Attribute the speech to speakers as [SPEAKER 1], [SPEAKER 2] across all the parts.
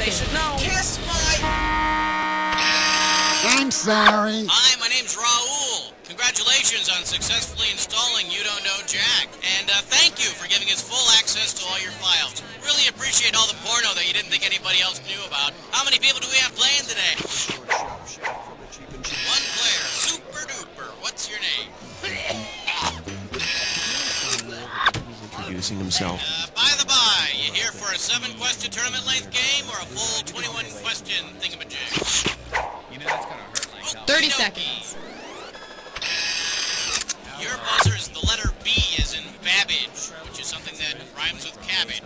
[SPEAKER 1] seconds.
[SPEAKER 2] They should know.
[SPEAKER 3] Kiss my...
[SPEAKER 4] I'm sorry.
[SPEAKER 5] Hi, my name's Raul. Congratulations on successfully installing You Don't Know Jack. And thank you for giving us full access to all your files. Really appreciate all the porno that you didn't think anybody else knew about. How many people do we have playing today? One player, Super Duper. What's your name?
[SPEAKER 6] Introducing himself.
[SPEAKER 5] By the by, you here for a 7-question tournament-length game or a full 21-question thingamajig?
[SPEAKER 3] You know that's gonna hurt like hell.
[SPEAKER 1] 30 seconds.
[SPEAKER 5] Your buzzer's the letter B as in Babbage, which is something that rhymes with cabbage.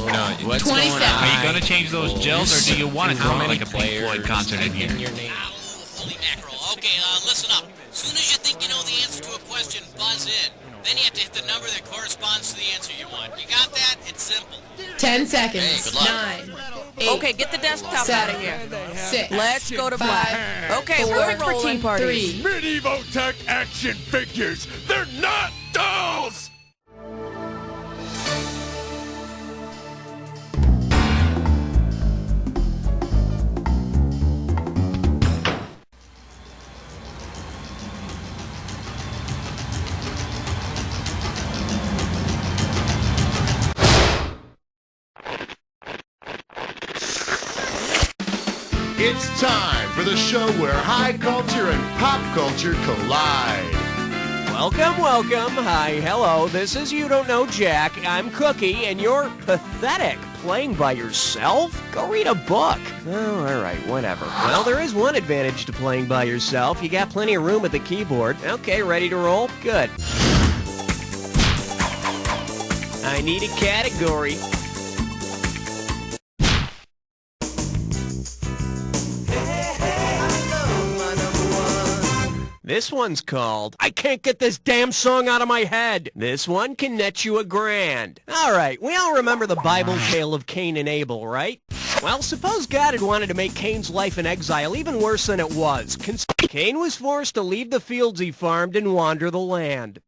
[SPEAKER 3] No, what's
[SPEAKER 1] 20
[SPEAKER 3] going on?
[SPEAKER 1] seconds.
[SPEAKER 7] Are you going to change those gels, or do you want it to look like a Pink Floyd concert in here?
[SPEAKER 3] Your name.
[SPEAKER 5] Ow, holy mackerel. Okay, listen up. As soon as you think you know the answer to a question, buzz in. Then you have to hit the number that corresponds to the answer you want. You got that? It's simple.
[SPEAKER 1] 10 seconds.
[SPEAKER 5] Hey, good luck.
[SPEAKER 1] 9, 8,
[SPEAKER 2] Okay, get the desktop
[SPEAKER 1] 7,
[SPEAKER 2] out of here.
[SPEAKER 1] 6.
[SPEAKER 2] Let's go to
[SPEAKER 1] 5.
[SPEAKER 2] bed. Okay,
[SPEAKER 1] 4,
[SPEAKER 2] we're for tea parties.
[SPEAKER 1] 3.
[SPEAKER 8] Medieval tech action figures! They're not dolls!
[SPEAKER 9] It's time for the show where high culture and pop culture collide.
[SPEAKER 6] Welcome, welcome. Hi, hello. This is You Don't Know Jack. I'm Cookie, and you're pathetic. Playing by yourself? Go read a book. Oh, all right, whatever. Well, there is one advantage to playing by yourself. You got plenty of room at the keyboard. Okay, ready to roll? Good. I need a category. This one's called, I Can't Get This Damn Song Out of My Head. This one can net you $1,000. All right, we all remember the Bible tale of Cain and Abel, right? Well, suppose God had wanted to make Cain's life in exile even worse than it was. Cain was forced to leave the fields he farmed and wander the land.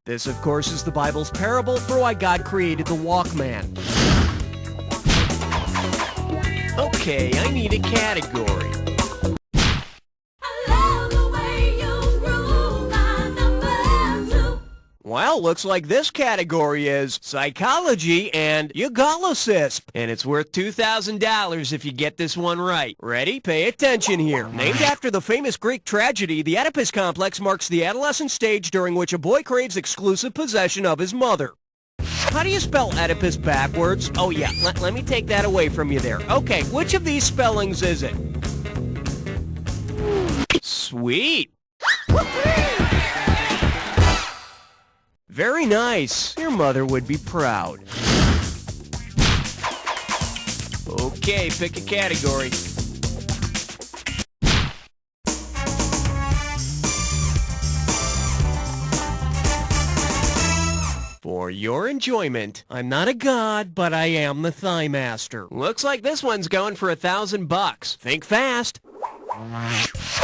[SPEAKER 6] This, of course, is the Bible's parable for why God created the Walkman. Okay, I need a category. Well, looks like this category is psychology and eugolysis. And it's worth $2,000 if you get this one right. Ready? Pay attention here. Named after the famous Greek tragedy, the Oedipus complex marks the adolescent stage during which a boy craves exclusive possession of his mother. How do you spell Oedipus backwards? Oh yeah, let me take that away from you there. Okay, which of these spellings is it? Sweet. Very nice. Your mother would be proud. Okay, pick a category. For your enjoyment, I'm not a god, but I am the Thigh Master. Looks like this one's going for $1,000. Think fast.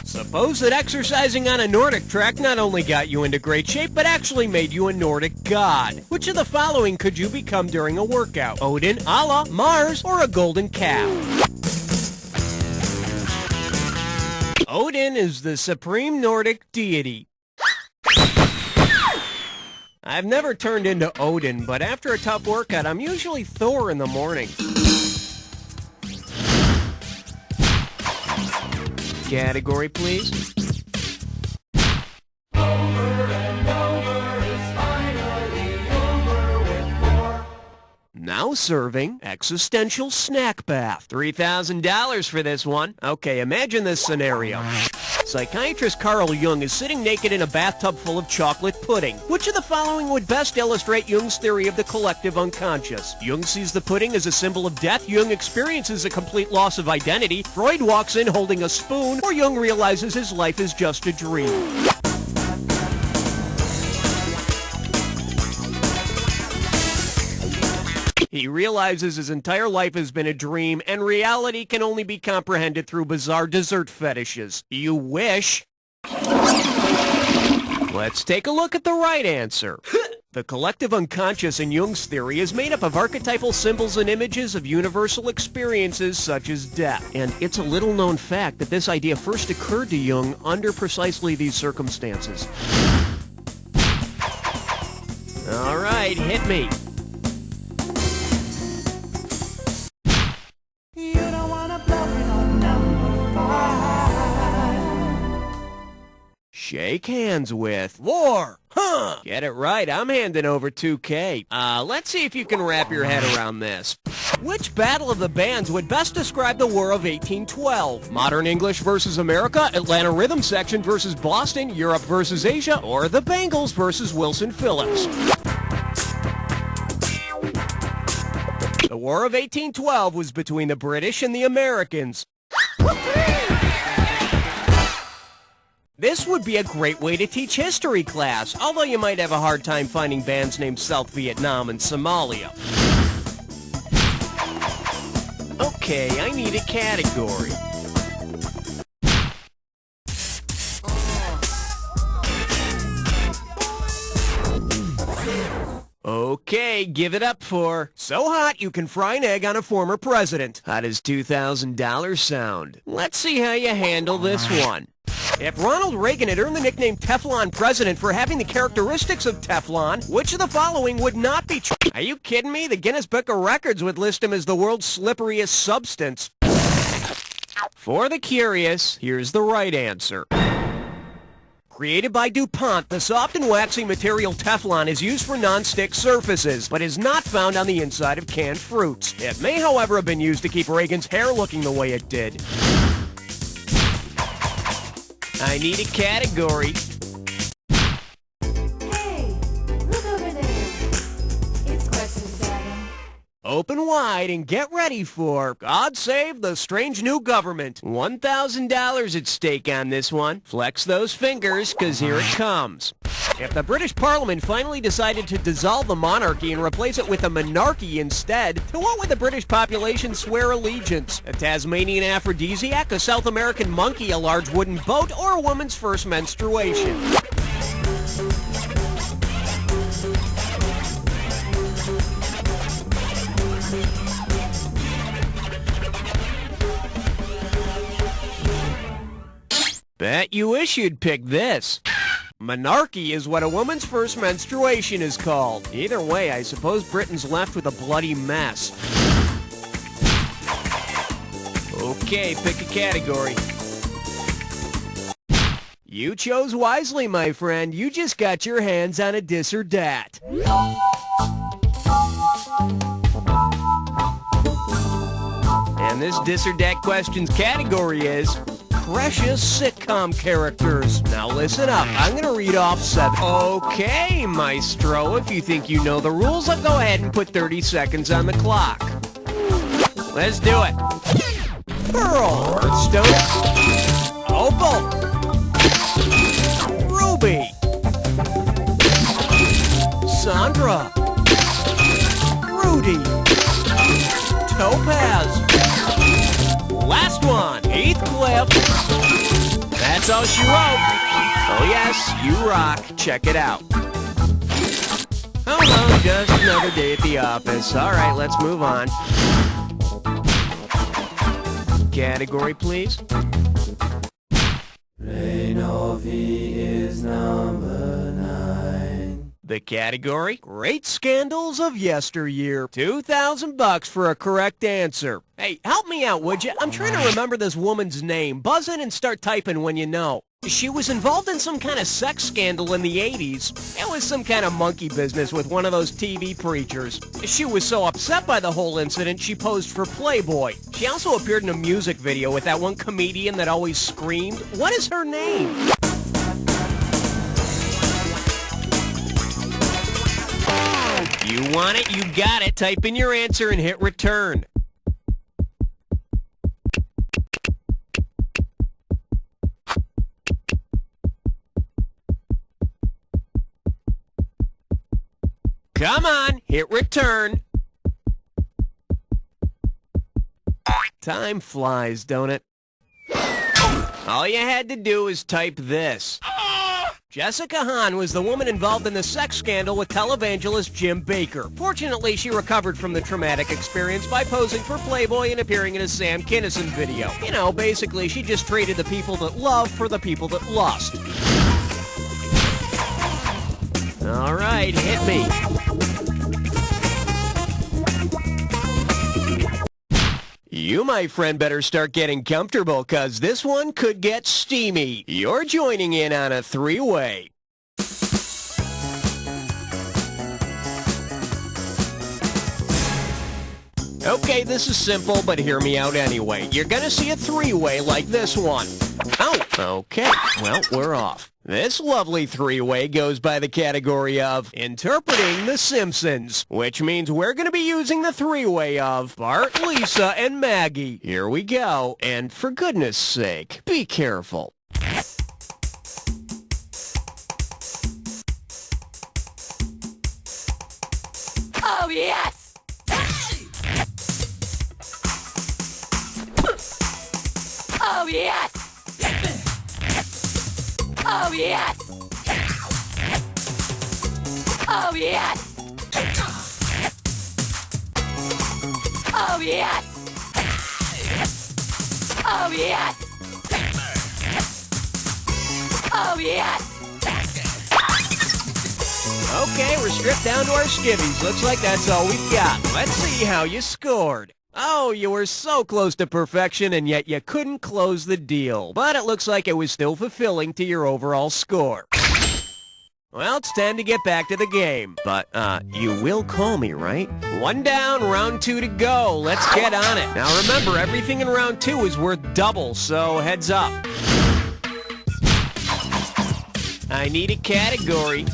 [SPEAKER 6] Suppose that exercising on a Nordic trek not only got you into great shape, but actually made you a Nordic god. Which of the following could you become during a workout? Odin, Allah, Mars, or a golden calf? Odin is the supreme Nordic deity. I've never turned into Odin, but after a tough workout, I'm usually Thor in the morning. Category, please. Now serving existential snack bath. $3,000 for this one. Okay, imagine this scenario. Psychiatrist Carl Jung is sitting naked in a bathtub full of chocolate pudding. Which of the following would best illustrate Jung's theory of the collective unconscious? Jung sees the pudding as a symbol of death. Jung experiences a complete loss of identity. Freud walks in holding a spoon. Or Jung realizes his life is just a dream. He realizes his entire life has been a dream, and reality can only be comprehended through bizarre dessert fetishes. You wish. Let's take a look at the right answer. The collective unconscious in Jung's theory is made up of archetypal symbols and images of universal experiences such as death. And it's a little-known fact that this idea first occurred to Jung under precisely these circumstances. All right, hit me.
[SPEAKER 1] You don't wanna blow it on number 5.
[SPEAKER 6] Shake hands with war. Huh. Get it right. I'm handing over 2K. Let's see if you can wrap your head around this. Which battle of the bands would best describe the War of 1812? Modern English versus America, Atlanta Rhythm Section versus Boston, Europe versus Asia, or the Bengals versus Wilson Phillips? The War of 1812 was between the British and the Americans. This would be a great way to teach history class, although you might have a hard time finding bands named South Vietnam and Somalia. Okay, I need a category. Okay, give it up for So Hot You Can Fry an Egg on a Former President. How does $2,000 sound? Let's see how you handle this one. If Ronald Reagan had earned the nickname Teflon President for having the characteristics of Teflon, which of the following would not be true? Are you kidding me? The Guinness Book of Records would list him as the world's slipperiest substance. For the curious, here's the right answer. Created by DuPont, the soft and waxy material Teflon is used for non-stick surfaces, but is not found on the inside of canned fruits. It may, however, have been used to keep Reagan's hair looking the way it did. I need a category.
[SPEAKER 1] Hey, look over there. It's question 7.
[SPEAKER 6] Open wide and get ready for God Save the Strange New Government. $1,000 at stake on this one. Flex those fingers, because here it comes. If the British Parliament finally decided to dissolve the monarchy and replace it with a monarchy instead, to what would the British population swear allegiance? A Tasmanian aphrodisiac, a South American monkey, a large wooden boat, or a woman's first menstruation? Bet you wish you'd pick this. Monarchy is what a woman's first menstruation is called. Either way, I suppose Britain's left with a bloody mess. Okay, pick a category. You chose wisely, my friend. You just got your hands on a dis or dat. And this dis or dat question's category is precious sitcom characters. Now listen up. I'm going to read off 7. Okay, maestro. If you think you know the rules, I'll go ahead and put 30 seconds on the clock. Let's do it. Pearl. Hearthstone. Opal. Ruby. Sandra. Rudy. Topaz. Last one, Heathcliff. That's all she wrote. Oh yes, you rock. Check it out. Oh, just another day at the office. All right, let's move on. Category, please.
[SPEAKER 1] Reinovi is number 9.
[SPEAKER 6] The category, Great Scandals of Yesteryear. $2,000 for a correct answer. Hey, help me out, would you? I'm trying to remember this woman's name. Buzz in and start typing when you know. She was involved in some kind of sex scandal in the 80s. It was some kind of monkey business with one of those TV preachers. She was so upset by the whole incident, she posed for Playboy. She also appeared in a music video with that one comedian that always screamed. What is her name? You want it, you got it. Type in your answer and hit return. Come on, hit return. Time flies, don't it? All you had to do is type this. Jessica Hahn was the woman involved in the sex scandal with televangelist Jim Baker. Fortunately, she recovered from the traumatic experience by posing for Playboy and appearing in a Sam Kinison video. You know, basically, she just traded the people that love for the people that lust. All right, hit me. You, my friend, better start getting comfortable, cause this one could get steamy. You're joining in on a three-way. Okay, this is simple, but hear me out anyway. You're gonna see a three-way like this one. Oh, okay. Well, we're off. This lovely three-way goes by the category of interpreting The Simpsons, which means we're going to be using the three-way of Bart, Lisa, and Maggie. Here we go, and for goodness sake, be careful.
[SPEAKER 1] Oh, yes! Oh, yes! Oh, yes! Oh, yes! Oh, yes! Oh, yes! Oh, yes!
[SPEAKER 6] Okay, we're stripped down to our skivvies. Looks like that's all we've got. Let's see how you scored. Oh, you were so close to perfection, and yet you couldn't close the deal. But it looks like it was still fulfilling to your overall score. Well, it's time to get back to the game. But, you will call me, right? One down, round two to go. Let's get on it. Now remember, everything in round two is worth double, so heads up. I need a category.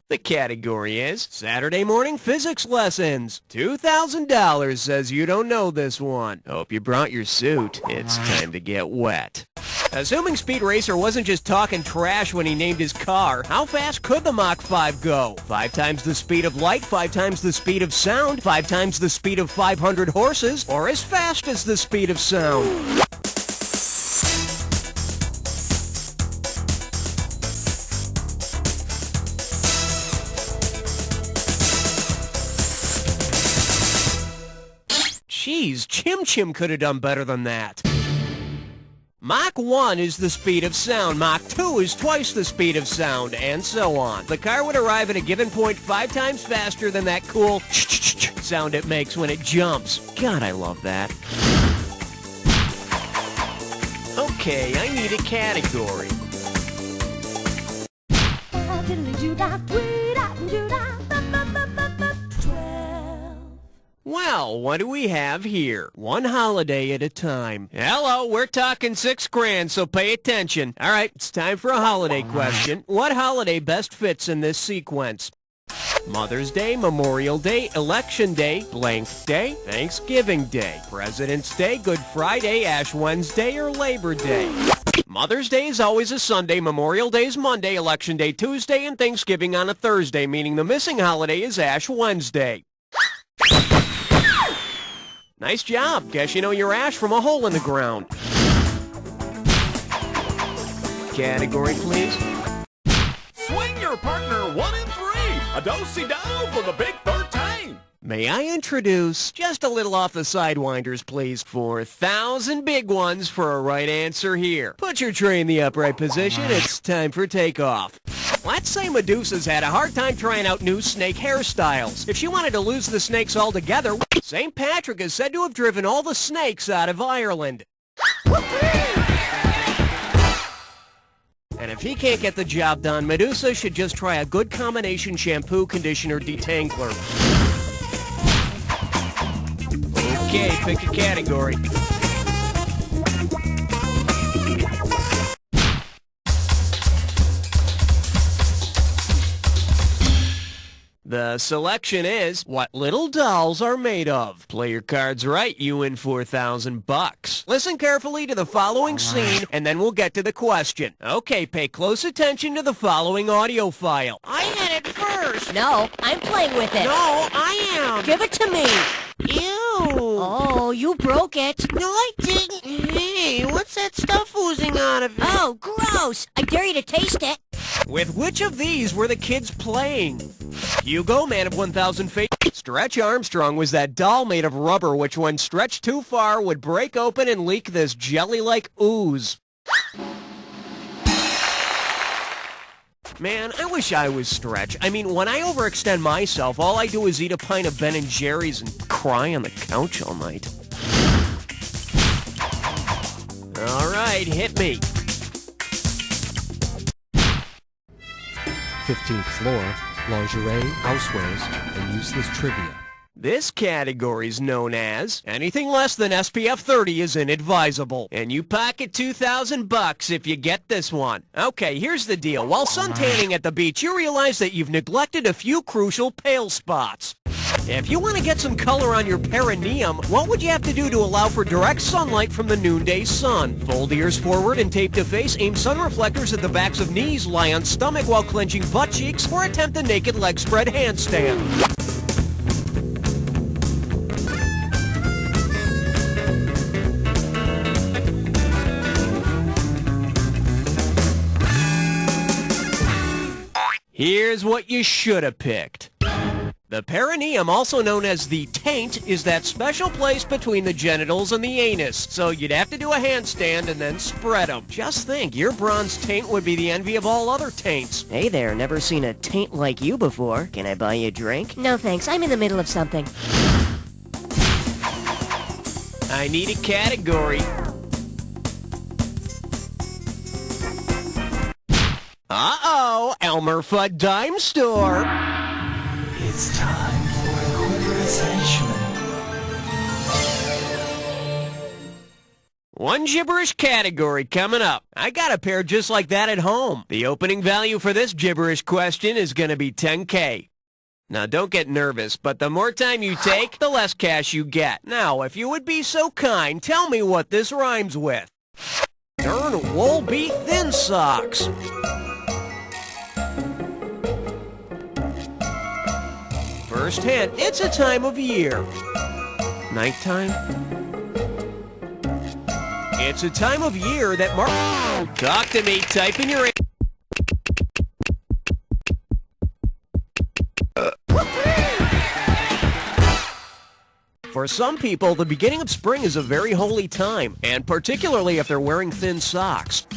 [SPEAKER 6] The category is Saturday morning physics lessons. $2,000 says you don't know this one. Hope you brought your suit. It's time to get wet. Assuming Speed Racer wasn't just talking trash when he named his car, how fast could the Mach 5 go? 5 times the speed of light, 5 times the speed of sound, 5 times the speed of 500 horses, or as fast as the speed of sound? Jeez, Chim Chim could have done better than that. Mach 1 is the speed of sound, Mach 2 is twice the speed of sound, and so on. The car would arrive at a given point 5 times faster than that cool sound it makes when it jumps. God, I love that. Okay, I need a category. Well, what do we have here? One holiday at a time. Hello, we're talking $6,000, so pay attention. All right, it's time for a holiday question. What holiday best fits in this sequence? Mother's Day, Memorial Day, Election Day, Blank Day, Thanksgiving Day, President's Day, Good Friday, Ash Wednesday, or Labor Day. Mother's Day is always a Sunday, Memorial Day is Monday, Election Day Tuesday, and Thanksgiving on a Thursday, meaning the missing holiday is Ash Wednesday. Nice job. Guess you know your ash from a hole in the ground. Category, please.
[SPEAKER 8] Swing your partner 1 and 3. A do-si-do for the big 13.
[SPEAKER 6] May I introduce, just a little off the sidewinders, please, 4,000 big ones for a right answer here. Put your tray in the upright position. It's time for takeoff. Let's say Medusa's had a hard time trying out new snake hairstyles. If she wanted to lose the snakes altogether, St. Patrick is said to have driven all the snakes out of Ireland. And if he can't get the job done, Medusa should just try a good combination shampoo, conditioner, detangler. Okay, pick a category. The selection is what little dolls are made of. Play your cards right, you win $4,000. Listen carefully to the following scene, and then we'll get to the question. Okay, pay close attention to the following audio file. I had it first.
[SPEAKER 4] No, I'm playing with it.
[SPEAKER 6] No, I am.
[SPEAKER 4] Give it to me.
[SPEAKER 6] Ew.
[SPEAKER 4] Oh, you broke it.
[SPEAKER 6] No, I didn't. Hey, what's that stuff oozing out of it?
[SPEAKER 1] Oh, gross! I dare you to taste it.
[SPEAKER 6] With which of these were the kids playing? Hugo, man of 1,000 feet. Stretch Armstrong was that doll made of rubber which when stretched too far would break open and leak this jelly-like ooze. Man, I wish I was Stretch. I mean, when I overextend myself, all I do is eat a pint of Ben & Jerry's and cry on the couch all night. All right, hit me.
[SPEAKER 4] 15th floor, lingerie, housewares, and useless trivia.
[SPEAKER 6] This category's known as anything less than SPF 30 is inadvisable. And you pocket $2,000 if you get this one. Okay, here's the deal. While suntanning at the beach, you realize that you've neglected a few crucial pale spots. If you want to get some color on your perineum, what would you have to do to allow for direct sunlight from the noonday sun? Fold ears forward and tape to face, aim sun reflectors at the backs of knees, lie on stomach while clenching butt cheeks, or attempt a naked leg spread handstand. Here's what you should have picked. The perineum, also known as the taint, is that special place between the genitals and the anus. So you'd have to do a handstand and then spread them. Just think, your bronze taint would be the envy of all other taints.
[SPEAKER 10] Hey there, never seen a taint like you before. Can I buy you a drink?
[SPEAKER 1] No thanks, I'm in the middle of something.
[SPEAKER 6] I need a category. Uh-oh, Elmer Fudd Dime Store.
[SPEAKER 11] It's time for a quick henchman.
[SPEAKER 6] One gibberish category coming up. I got a pair just like that at home. The opening value for this gibberish question is going to be $10K. Now, don't get nervous, but the more time you take, the less cash you get. Now, if you would be so kind, tell me what this rhymes with. Darn wool beat thin socks. First hint, it's a time of year. Nighttime? It's a time of year that Talk to me, type in your... For some people, the beginning of spring is a very holy time, and particularly if they're wearing thin socks.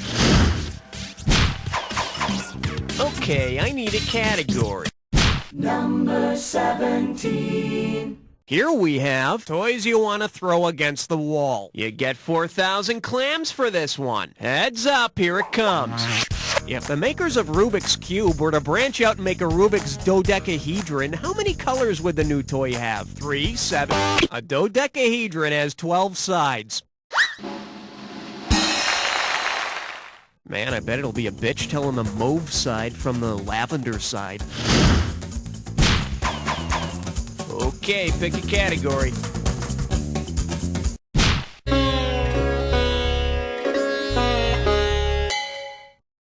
[SPEAKER 6] Okay, I need a category.
[SPEAKER 11] Number 17.
[SPEAKER 6] Here we have toys you want to throw against the wall. You get 4,000 clams for this one. Heads up, here it comes. If the makers of Rubik's Cube were to branch out and make a Rubik's dodecahedron, how many colors would the new toy have? 3, 7. A dodecahedron has 12 sides. Man, I bet it'll be a bitch telling the mauve side from the lavender side. Okay, pick a category.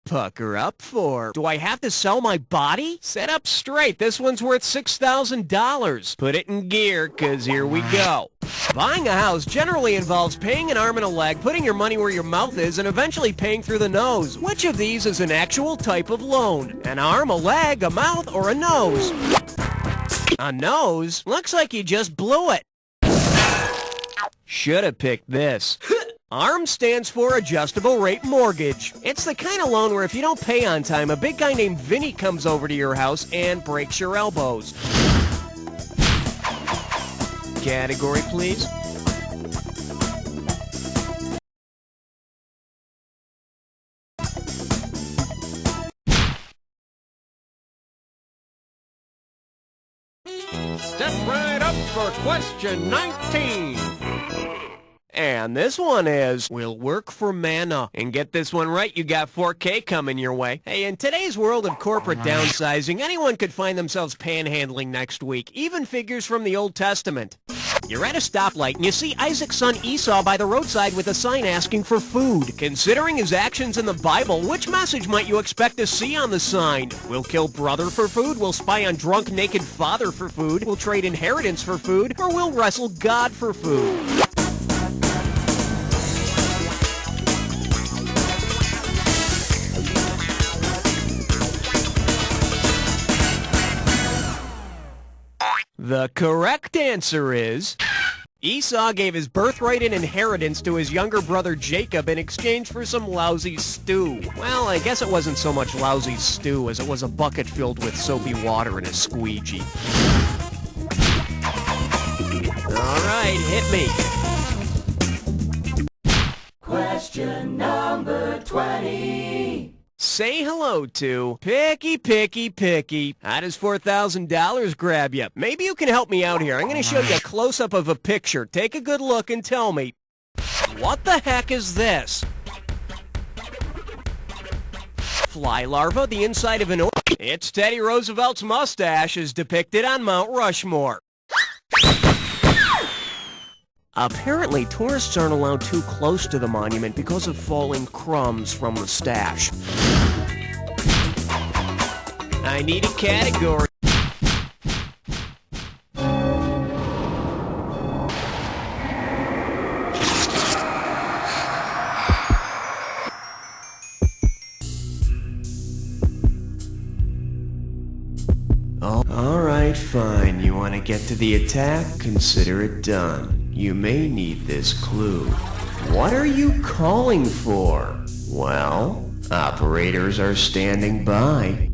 [SPEAKER 6] Pucker up for. Do I have to sell my body? Set up straight. This one's worth $6,000. Put it in gear, 'cause here we go. Buying a house generally involves paying an arm and a leg, putting your money where your mouth is, and eventually paying through the nose. Which of these is an actual type of loan? An arm, a leg, a mouth, or a nose? A nose? Looks like you just blew it. Should have picked this. ARM stands for Adjustable Rate Mortgage. It's the kind of loan where if you don't pay on time, a big guy named Vinny comes over to your house and breaks your elbows. Category, please. Step right up for question 19. And this one is, will work for mana. And get this one right, you got 4K coming your way. Hey, in today's world of corporate downsizing, anyone could find themselves panhandling next week, even figures from the Old Testament. You're at a stoplight and you see Isaac's son Esau by the roadside with a sign asking for food. Considering his actions in the Bible, which message might you expect to see on the sign? We'll kill brother for food, we'll spy on drunk naked father for food, we'll trade inheritance for food, or we'll wrestle God for food. The correct answer is... Esau gave his birthright and inheritance to his younger brother Jacob in exchange for some lousy stew. Well, I guess it wasn't so much lousy stew as it was a bucket filled with soapy water and a squeegee. All right, hit me.
[SPEAKER 11] Question number 20.
[SPEAKER 6] Say hello to Picky, Picky, Picky. How does $4,000 grab you? Maybe you can help me out here. I'm going to show you a close-up of a picture. Take a good look and tell me, what the heck is this? Fly larva, the inside of an orchid. It's Teddy Roosevelt's mustache as depicted on Mount Rushmore. Apparently, tourists aren't allowed too close to the monument because of falling crumbs from the stash. I need a category. Oh, all right, fine. You want to get to the attack? Consider it done. You may need this clue. What are you calling for? Well, operators are standing by.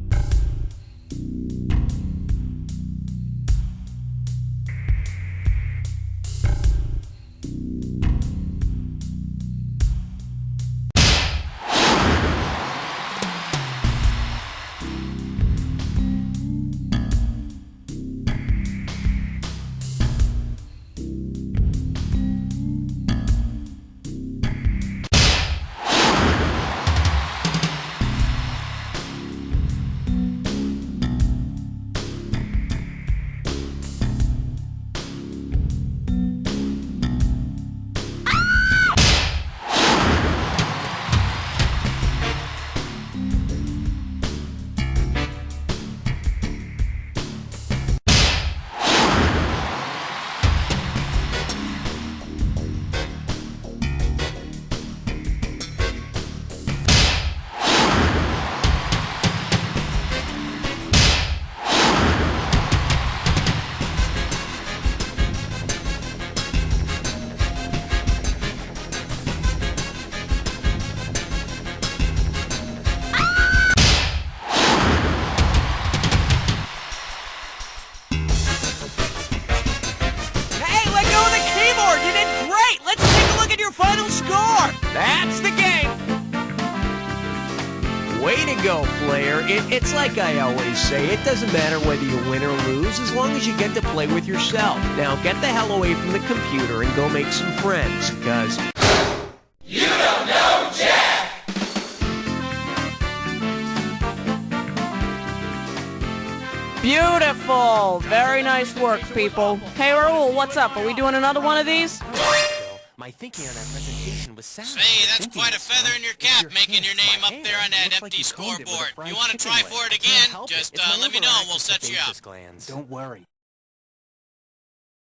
[SPEAKER 6] That's the game! Way to go, player. It's like I always say, it doesn't matter whether you win or lose as long as you get to play with yourself. Now get the hell away from the computer and go make some friends, because...
[SPEAKER 12] You don't know Jack!
[SPEAKER 2] Beautiful! Very nice work, people. Hey, Raul, what's up? Are we doing another one of these?
[SPEAKER 10] My thinking on that presentation was sound.
[SPEAKER 5] Say, that's quite a feather in your cap, making your name up there on that empty scoreboard. If you want to try for it again, just let me know and we'll set you up.
[SPEAKER 10] Don't worry.